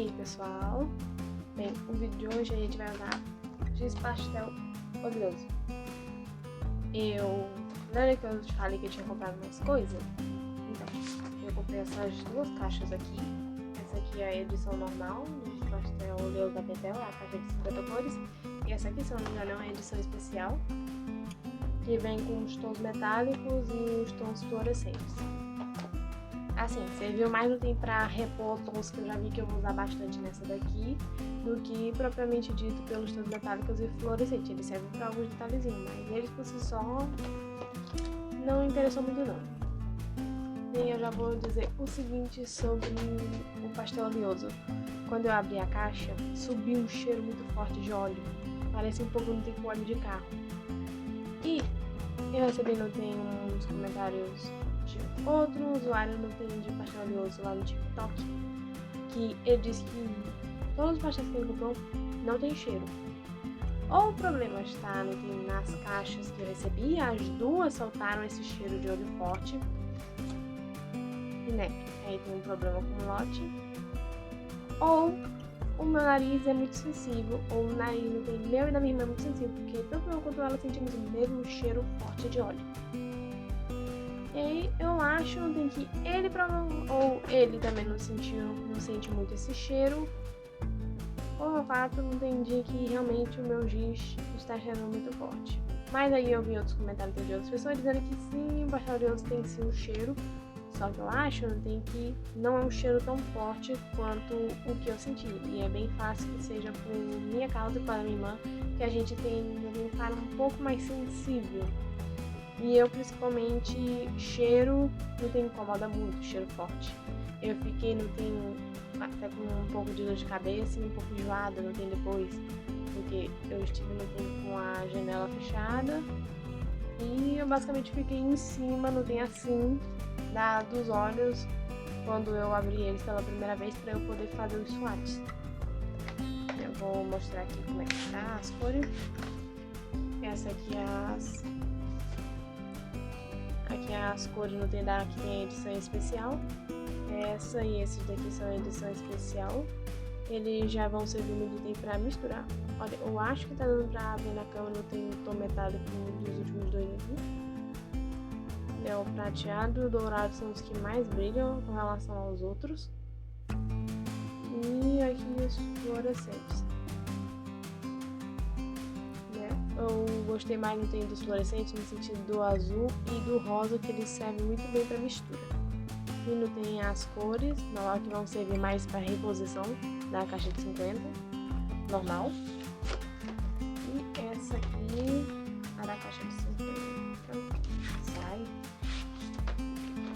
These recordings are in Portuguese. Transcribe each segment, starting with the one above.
Ei pessoal, bem, o vídeo de hoje a gente vai usar giz pastel oleoso. Lembra que eu te falei que eu tinha comprado mais coisas? Então, eu comprei essas duas caixas aqui. Essa aqui é a edição normal, giz pastel oleoso da Pentel, a caixa de 50 cores. E essa aqui, se eu não me engano, é uma edição especial, que vem com os tons metálicos e os tons fluorescentes. Assim, serviu mais no tempo pra repor tons que eu já vi que eu vou usar bastante nessa daqui, do que propriamente dito pelos tons metálicos e fluorescentes. Eles servem pra alguns detalhezinhos, mas eles por si só não interessou muito não. E eu já vou dizer o seguinte sobre o pastel oleoso. Quando eu abri a caixa, subiu um cheiro muito forte de óleo. Parece um pouco no tempo óleo de carro. E eu recebi uns comentários de outro usuário de pastel oleoso lá no TikTok, que ele disse que todos os pastéis que ele comprou não tem cheiro. Ou o problema está nas caixas que eu recebi, as duas soltaram esse cheiro de óleo forte. E aí tem um problema com o lote. Ou o meu nariz é muito sensível, ou o nariz não tem meu e da minha irmã é muito sensível, porque tanto eu quanto ela sentimos o mesmo cheiro forte de óleo. E aí eu acho que ele ou ele também não sente muito esse cheiro, ou o fato não entendi que realmente o meu giz está cheirando muito forte. Mas aí eu vi outros comentários de outras pessoas dizendo que sim, o pastel oleoso tem sim um cheiro, só que eu acho que não é um cheiro tão forte quanto o que eu senti. E é bem fácil que seja por minha causa e para minha irmã, que a gente tem um cara um pouco mais sensível. E eu, principalmente, cheiro não me incomoda muito, cheiro forte. Eu fiquei, até com um pouco de dor de cabeça e um pouco enjoada, não tem depois, porque eu estive no tempo com a janela fechada e eu basicamente fiquei em cima, não tem assim, dos olhos quando eu abri eles pela primeira vez para eu poder fazer os swatches. Eu vou mostrar aqui como é que tá as cores. Essa aqui é as cores no Tendar, que tem a edição especial. Essa e esses daqui são a edição especial. Eles já vão servir muito tempo pra misturar. Olha, eu acho que tá dando pra ver na câmera, não tem tom metálico dos últimos dois aqui. O prateado e o dourado são os que mais brilham com relação aos outros. E aqui os fluorescentes. Eu gostei mais no tem dos fluorescentes no sentido do azul e do rosa, que eles servem muito bem para mistura. E não tem as cores, que vão servir mais para reposição da caixa de 50, normal. E essa aqui, a da caixa de 50. Sai.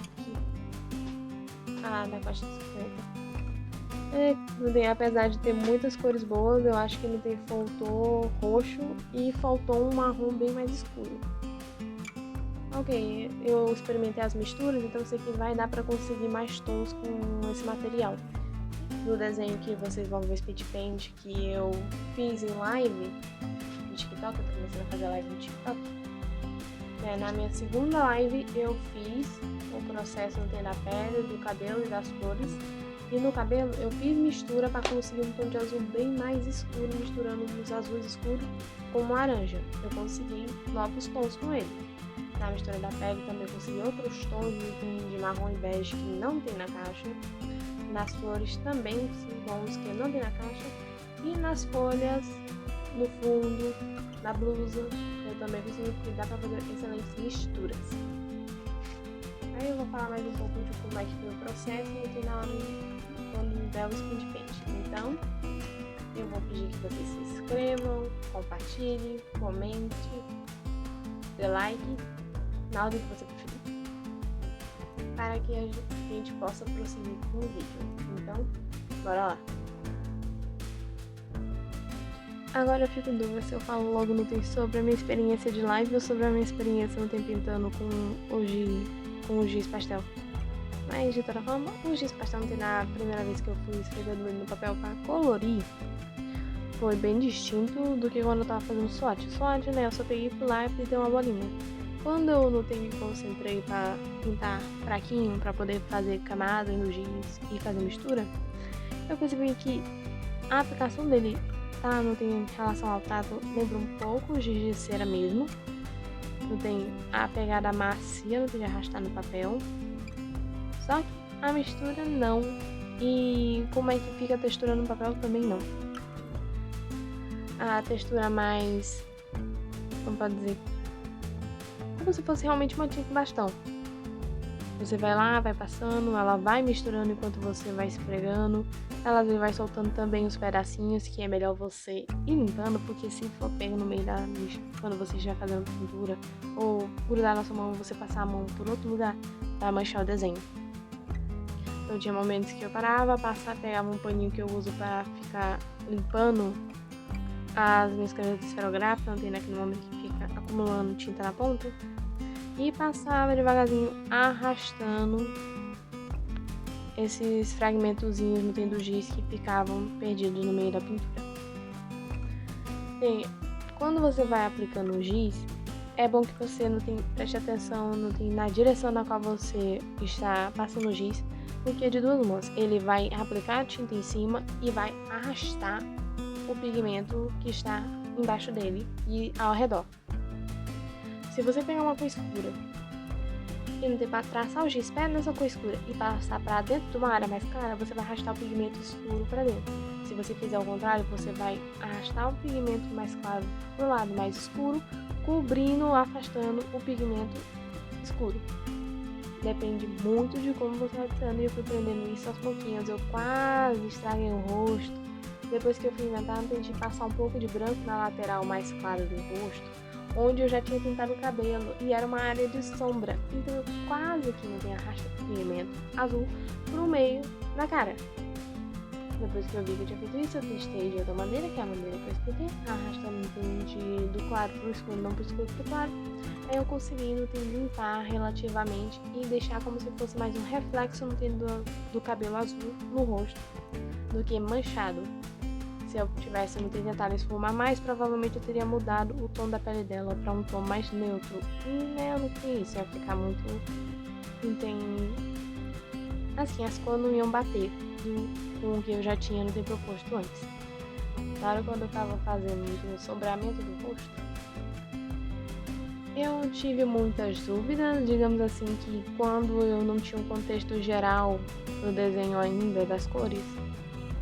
Aqui. A da caixa de 50. Apesar de ter muitas cores boas, eu acho que faltou roxo e faltou um marrom bem mais escuro. Ok, eu experimentei as misturas, então sei que vai dar pra conseguir mais tons com esse material. No desenho que vocês vão ver Speed Paint, que eu fiz em live no TikTok, eu tô começando a fazer live no TikTok. Na minha segunda live eu fiz o processo da pele, do cabelo e das cores. E no cabelo eu fiz mistura para conseguir um tom de azul bem mais escuro, misturando os azuis escuros com laranja. Eu consegui novos tons com ele. Na mistura da pele também eu consegui outros tons de marrom e bege que não tem na caixa. Nas flores também são bons que não tem na caixa. E nas folhas, no fundo, na blusa, eu também consegui, porque dá para fazer excelentes misturas. Aí eu vou falar mais um pouco de como é que foi o processo e tem na hora quando der o Speed Paint. Então, eu vou pedir que vocês se inscrevam, compartilhem, comente, dê like, na ordem que você preferir, para que a gente possa prosseguir com o vídeo. Então, bora lá! Agora eu fico em dúvida se eu falo logo no texto sobre a minha experiência de live ou sobre a minha experiência no tempo pintando com o giz pastel. Mas de toda forma, o giz pastel não tem na primeira vez que eu fui esfregando ele no papel para colorir. Foi bem distinto do que quando eu tava fazendo swatch. Swatch, eu só peguei, fui lá e pintei uma bolinha. Quando eu me concentrei para pintar fraquinho, para poder fazer camada no giz e fazer mistura, eu percebi que a aplicação dele, tá, não tem em relação ao tato, lembra um pouco o giz de cera mesmo. Não tem a pegada macia, não tem de arrastar no papel. Só que a mistura não. E como é que fica a textura no papel também não. A textura mais, como pode dizer, como se fosse realmente uma tinta em bastão. Você vai lá, vai passando, ela vai misturando enquanto você vai esfregando. Ela vai soltando também os pedacinhos, que é melhor você ir limpando, porque se for pego no meio da lixa, quando você estiver fazendo pintura, ou grudar na sua mão e você passar a mão por outro lugar, vai manchar o desenho. Então tinha momentos que eu parava, pegava um paninho que eu uso para ficar limpando as minhas canetas esferográficas, não tem naquele momento que fica acumulando tinta na ponta, e passava devagarzinho arrastando esses fragmentozinhos no tendo giz que ficavam perdidos no meio da pintura. Quando você vai aplicando o giz, é bom que você preste atenção na direção na qual você está passando o giz, porque é de duas mãos. Ele vai aplicar a tinta em cima e vai arrastar o pigmento que está embaixo dele e ao redor. Se você pegar uma cor escura e não tem para traçar o giz perto dessa cor escura e passar para dentro de uma área mais clara, você vai arrastar o pigmento escuro para dentro. Se você fizer o contrário, você vai arrastar o pigmento mais claro para o lado mais escuro, cobrindo, afastando o pigmento escuro. Depende muito de como você vai pintando, e eu fui aprendendo isso aos pouquinhos. Eu quase estraguei o rosto. Depois que eu fui inventar, eu tentei passar um pouco de branco na lateral mais clara do rosto, onde eu já tinha pintado o cabelo, e era uma área de sombra. Então eu quase que não tenho arrasta pigmento azul pro meio da cara. Depois que eu vi que eu tinha feito isso, eu testei de outra maneira, que é a maneira que eu expliquei, arrastando do claro pro escuro, não pro escuro pro claro. Aí eu consegui limpar relativamente e deixar como se fosse mais um reflexo do cabelo azul no rosto, do que manchado. Se eu tivesse tentado esfumar mais, provavelmente eu teria mudado o tom da pele dela para um tom mais neutro. E eu não fiz isso, ia ficar muito... Assim, as cores não iam bater com o que eu já tinha proposto antes. Claro, quando eu tava fazendo o sombreamento do rosto, eu tive muitas dúvidas, digamos assim, que quando eu não tinha um contexto geral do desenho ainda, das cores,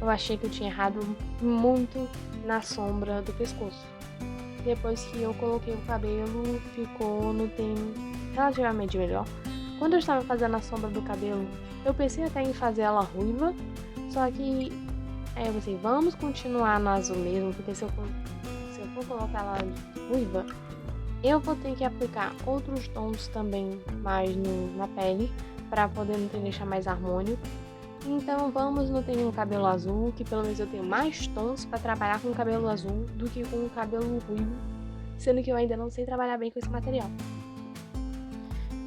eu achei que eu tinha errado muito na sombra do pescoço. Depois que eu coloquei o cabelo, ficou relativamente melhor. Quando eu estava fazendo a sombra do cabelo, eu pensei até em fazer ela ruiva, só que aí eu pensei, vamos continuar no azul mesmo, porque se eu for colocar ela ruiva, eu vou ter que aplicar outros tons também mais na pele, para poder deixar mais harmônico. Então vamos um cabelo azul, que pelo menos eu tenho mais tons para trabalhar com o cabelo azul do que com o cabelo ruivo, sendo que eu ainda não sei trabalhar bem com esse material.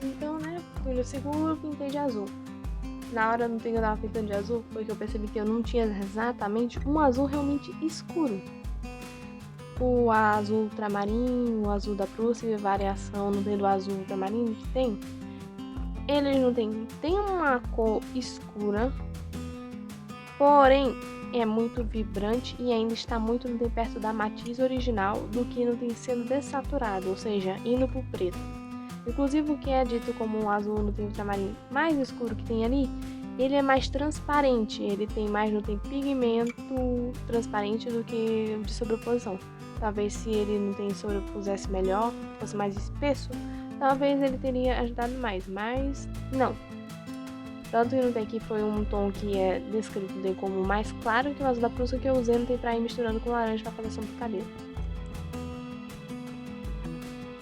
Então, fui no seguro, pintei de azul. Na hora que eu tava pintando de azul, foi que eu percebi que eu não tinha exatamente um azul realmente escuro. O azul ultramarinho, o azul da Prússia, variação do azul ultramarinho que tem, ele não tem uma cor escura, porém é muito vibrante e ainda está muito perto da matiz original do que não tem sendo dessaturado, ou seja, indo pro preto. Inclusive o que é dito como um azul no ultramarinho mais escuro que tem ali, ele é mais transparente, ele não tem pigmento transparente do que de sobreposição. Talvez se ele não sobrepusesse melhor, fosse mais espesso, talvez ele teria ajudado mais, mas não. Tanto que não tem aqui foi um tom que é descrito como mais claro que o azul da Prússia, que eu usei no tem pra ir misturando com laranja para fazer sombra do cabelo.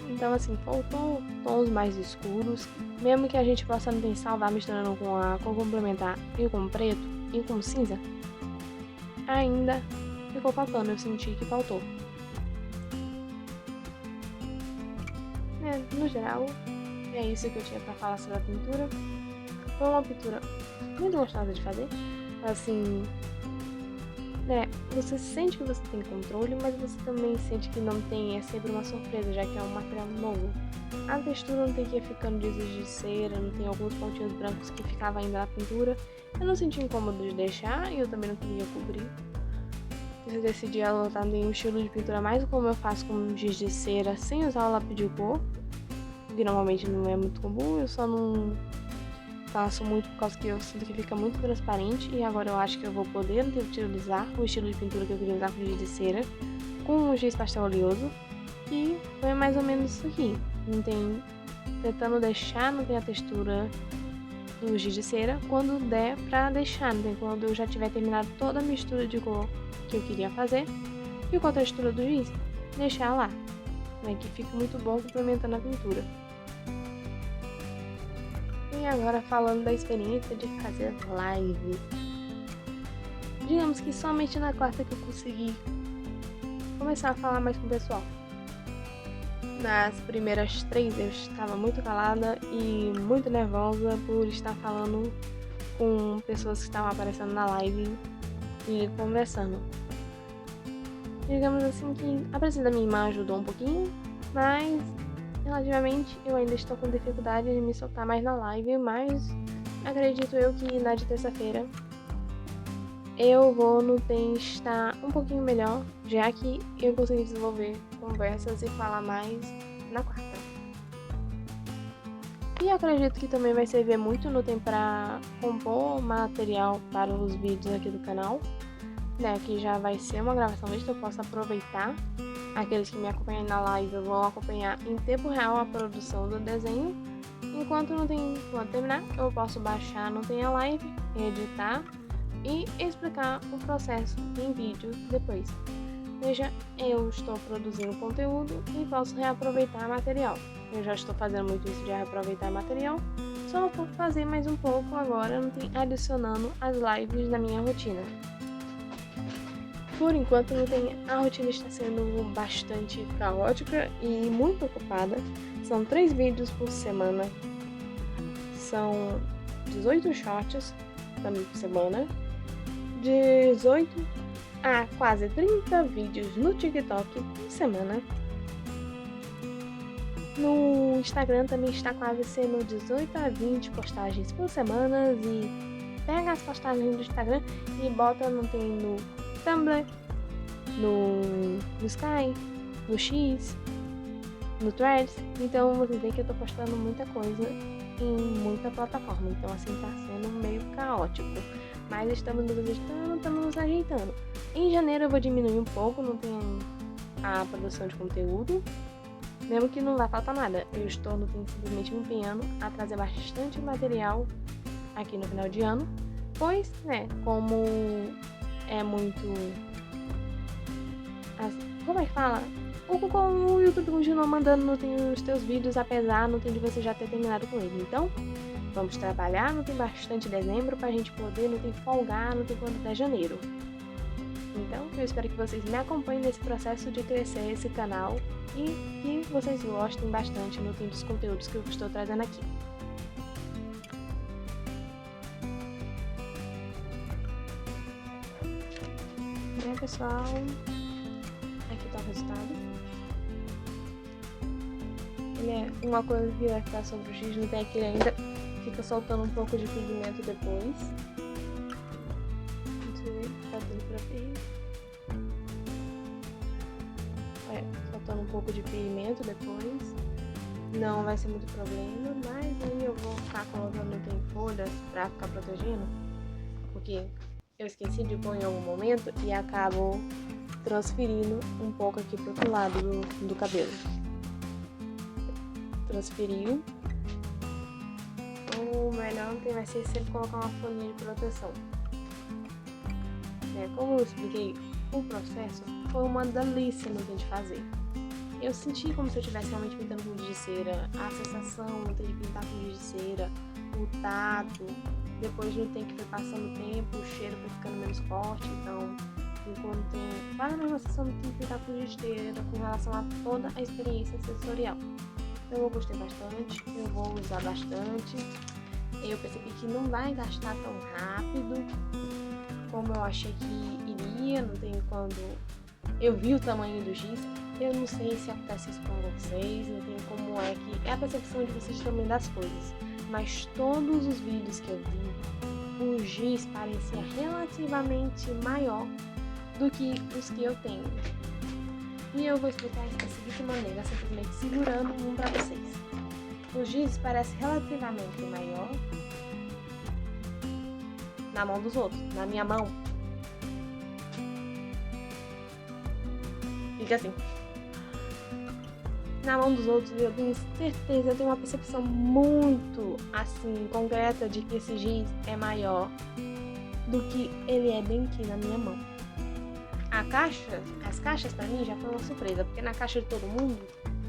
Então assim, faltou tons mais escuros, mesmo que a gente possa salvar misturando com a cor complementar e com preto e com cinza, ainda ficou faltando, eu senti que faltou. No geral, é isso que eu tinha pra falar sobre a pintura. Foi uma pintura muito gostosa de fazer. Assim, você sente que você tem controle, mas você também sente que não tem, é sempre uma surpresa, já que é um material novo. A textura não tem que ir ficando de giz de cera, não tem alguns pontinhos brancos que ficavam ainda na pintura. Eu não senti incômodo de deixar e eu também não queria cobrir. Eu decidi adotar em um estilo de pintura mais como eu faço com giz de cera, sem usar o lápis de cor, que normalmente não é muito comum. Eu só não faço muito por causa que eu sinto que fica muito transparente, e agora eu acho que eu vou poder utilizar o estilo de pintura que eu queria usar com giz de cera, com o giz pastel oleoso, e foi mais ou menos isso aqui. Não tem, tentando deixar, não tem a textura do giz de cera, quando der pra deixar, não tem, quando eu já tiver terminado toda a mistura de cor que eu queria fazer, e com a textura do giz, deixar lá, né, que fica muito bom complementando a pintura. E agora falando da experiência de fazer live. Digamos que somente na quarta que eu consegui começar a falar mais com o pessoal. Nas primeiras 3 eu estava muito calada e muito nervosa por estar falando com pessoas que estavam aparecendo na live e conversando. Digamos assim que a presença da minha irmã ajudou um pouquinho, mas relativamente eu ainda estou com dificuldade de me soltar mais na live, mas acredito eu que na de terça-feira eu vou no TEM estar um pouquinho melhor, já que eu consegui desenvolver conversas e falar mais na quarta. E acredito que também vai servir muito no TEM para compor material para os vídeos aqui do canal, né, que já vai ser uma gravação desde que eu possa aproveitar. Aqueles que me acompanham na live vão acompanhar em tempo real a produção do desenho. Enquanto não tem quando terminar, eu posso baixar no TEM a live, editar e explicar o processo em vídeo depois. Veja, eu estou produzindo conteúdo e posso reaproveitar material. Eu já estou fazendo muito isso de reaproveitar material, só vou fazer mais um pouco agora, não tem, adicionando as lives na minha rotina. Por enquanto não tem, a rotina está sendo bastante caótica e muito ocupada. São 3 vídeos por semana, são 18 shorts também por semana, 18 a quase 30 vídeos no TikTok por semana. No Instagram também está quase sendo 18 a 20 postagens por semana, e pega as postagens do Instagram e bota no Tumblr, no Sky, no X, no Threads. Então vocês veem que eu tô postando muita coisa em muita plataforma, então assim tá sendo meio caótico, mas estamos nos ajeitando. Em janeiro eu vou diminuir um pouco, não tem a produção de conteúdo, mesmo que não vai faltar nada. Eu estou simplesmente me empenhando a trazer bastante material aqui no final de ano, pois, né, como é muito... Como é que fala? O YouTube continua mandando os teus vídeos, apesar não tem de você já ter terminado com ele. Então, vamos trabalhar, não tem bastante dezembro pra gente poder, não tem folgar, não tem quando der janeiro. Então, eu espero que vocês me acompanhem nesse processo de crescer esse canal e que vocês gostem bastante no tempo dos conteúdos que eu estou trazendo aqui. Bem, pessoal, aqui tá o resultado. Ele é uma coisa que vai ficar sobre o giz, não tem aquele ainda, fica soltando um pouco de pigmento depois. Tá tudo pra ver. Soltando um pouco de pigmento depois. Não vai ser muito problema, mas aí eu vou ficar colocando em folhas pra ficar protegendo, porque eu esqueci de pôr em algum momento e acabo transferindo um pouco aqui pro outro lado do cabelo. Transferiu. O melhor que vai ser sempre colocar uma folhinha de proteção. Como eu expliquei, o processo foi uma delícia no de fazer. Eu senti como se eu estivesse realmente pintando com giz de cera, a sensação de pintar com giz de cera, o tato, depois no tempo que foi passando o tempo, o cheiro foi ficando menos forte, então enquanto tem quase a mesma sensação de pintar com giz de cera com relação a toda a experiência sensorial. Então eu gostei bastante, eu vou usar bastante. Eu percebi que não vai gastar tão rápido como eu achei que iria, não tem quando eu vi o tamanho do giz. Eu não sei se acontece isso com vocês, não tem como é que... É a percepção de vocês também das coisas. Mas todos os vídeos que eu vi, o giz parecia relativamente maior do que os que eu tenho. E eu vou explicar isso da seguinte maneira, simplesmente segurando um para vocês. O giz parece relativamente maior na mão dos outros. Na minha mão, fica assim. Na mão dos outros, eu tenho certeza, eu tenho uma percepção muito, assim, concreta de que esse giz é maior do que ele é bem aqui na minha mão. As caixas pra mim já foi uma surpresa, porque na caixa de todo mundo,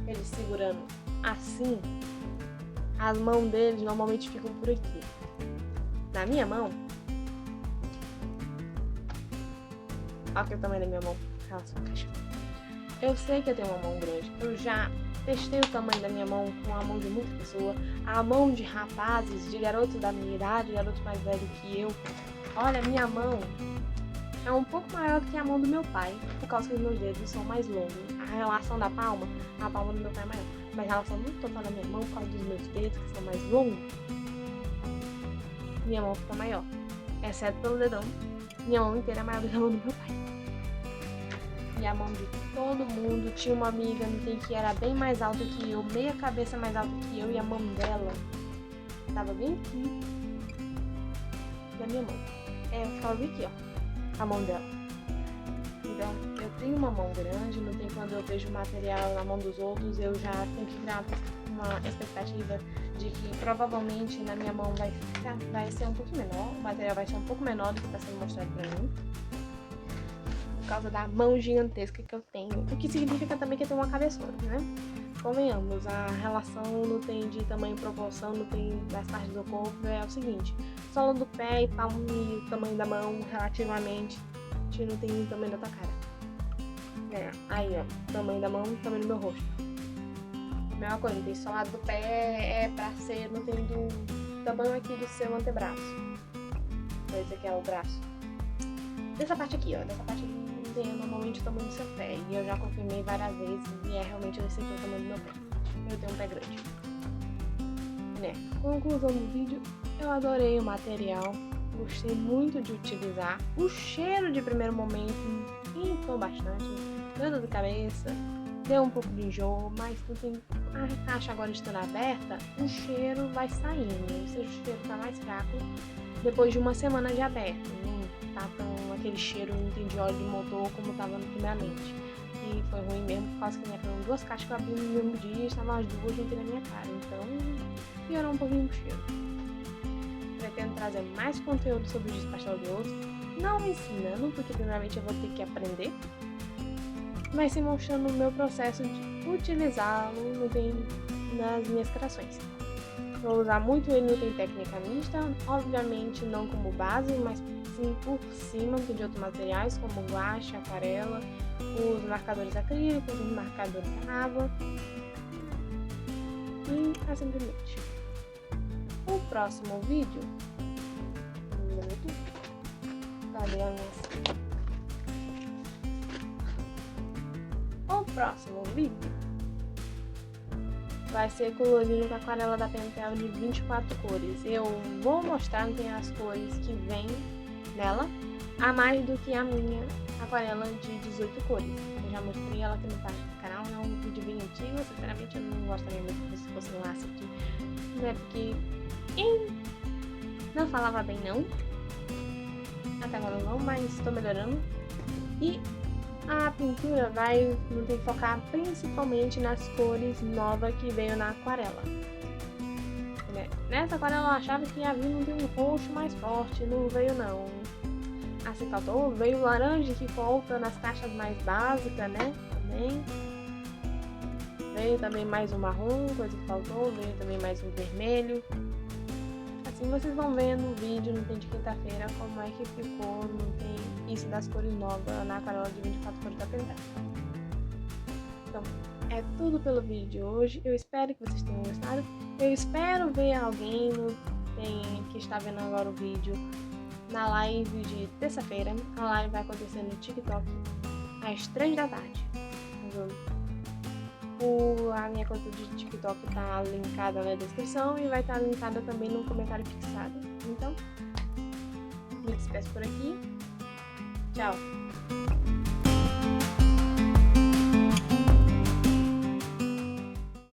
eles segurando assim, as mãos deles normalmente ficam por aqui. Na minha mão, olha aqui o tamanho da minha mão em relação à caixa. Eu sei que eu tenho uma mão grande, eu já testei o tamanho da minha mão com a mão de muita pessoa, a mão de rapazes, de garotos da minha idade, garotos mais velhos que eu. Olha, minha mão é um pouco maior do que a mão do meu pai, por causa que os meus dedos são mais longos. A relação da palma, a palma do meu pai é maior, mas a relação do total da minha mão, por causa dos meus dedos, que são mais longos, minha mão fica maior, exceto pelo dedão. Minha mão inteira é maior do que a mão do meu pai. E a mão de todo mundo. Tinha uma amiga que era bem mais alta que eu, meia cabeça mais alta que eu, e a mão dela tava bem aqui da minha mão. Ficava bem aqui, ó, a mão dela. Então, eu tenho uma mão grande, não tem, quando eu vejo material na mão dos outros, eu já tenho que criar uma expectativa de que provavelmente na minha mão vai ser um pouco menor, o material vai ser um pouco menor do que está sendo mostrado pra mim, por causa da mão gigantesca que eu tenho, o que significa também que eu tenho uma cabeçona, né? Convenhamos, a relação não tem de tamanho e proporção, não tem das partes do corpo, é o seguinte, sola do pé e palmo e o tamanho da mão relativamente não tem o tamanho da tua cara. Aí, ó, tamanho da mão, tamanho do meu rosto. Mesma coisa, tem solado do pé, pra ser, não tem do tamanho aqui do seu antebraço. Esse aqui é o braço. Dessa parte aqui, ó, dessa parte aqui não tem normalmente o tamanho do seu pé. E eu já confirmei várias vezes e é realmente esse aqui o tamanho do meu pé. Eu tenho um pé grande. Né? Conclusão do vídeo, eu adorei o material. Gostei muito de utilizar. O cheiro de primeiro momento irritou bastante. Deu dor de cabeça, deu um pouco de enjoo, mas não tem... A caixa agora estando aberta, o cheiro vai saindo. Ou seja, o cheiro tá mais fraco depois de uma semana de aberto. Não tá tão aquele cheiro de óleo de motor como tava primeiramente. E foi ruim mesmo por causa que foram 2 caixas que eu abri no mesmo dia e estavam as duas juntas na minha cara. Então, piorou um pouquinho o cheiro. Pretendo trazer mais conteúdo sobre o giz pastel de osso, não ensinando, porque primeiramente eu vou ter que aprender, mas sim mostrando o meu processo de utilizá-lo nas minhas criações. Vou usar muito ele no Tem Técnica Mista, obviamente não como base, mas sim por cima de outros materiais como guache, aquarela, os marcadores acrílicos, os marcadores a água e assim por diante. O próximo vídeo, cadê a minha? O próximo vídeo vai ser colorido com a aquarela da Pentel de 24 cores. Eu vou mostrar tem as cores que vem nela, a mais do que a minha aquarela de 18 cores. Eu já mostrei ela aqui no canal, é um vídeo bem antigo, sinceramente eu não gostaria muito se fosse lá assistir, né, porque não falava bem não, até agora não, mas estou melhorando. E a pintura não tem que focar principalmente nas cores novas que veio na aquarela. Nessa aquarela eu achava que ia vir um roxo mais forte, não veio não. Assim faltou, veio laranja que volta nas caixas mais básicas, né, também. Veio também mais um marrom, coisa que faltou, veio também mais um vermelho. Assim vocês vão ver no vídeo, não tem de quinta-feira, como é que ficou, não tem isso das cores novas na aquarela de 24 cores da Pentel. Então, é tudo pelo vídeo de hoje. Eu espero que vocês tenham gostado. Eu espero ver alguém que está vendo agora o vídeo na live de terça-feira. A live vai acontecer no TikTok às 3 da tarde. A minha conta de TikTok tá linkada na descrição e vai estar linkada também no comentário fixado. Então, me despeço por aqui. Tchau!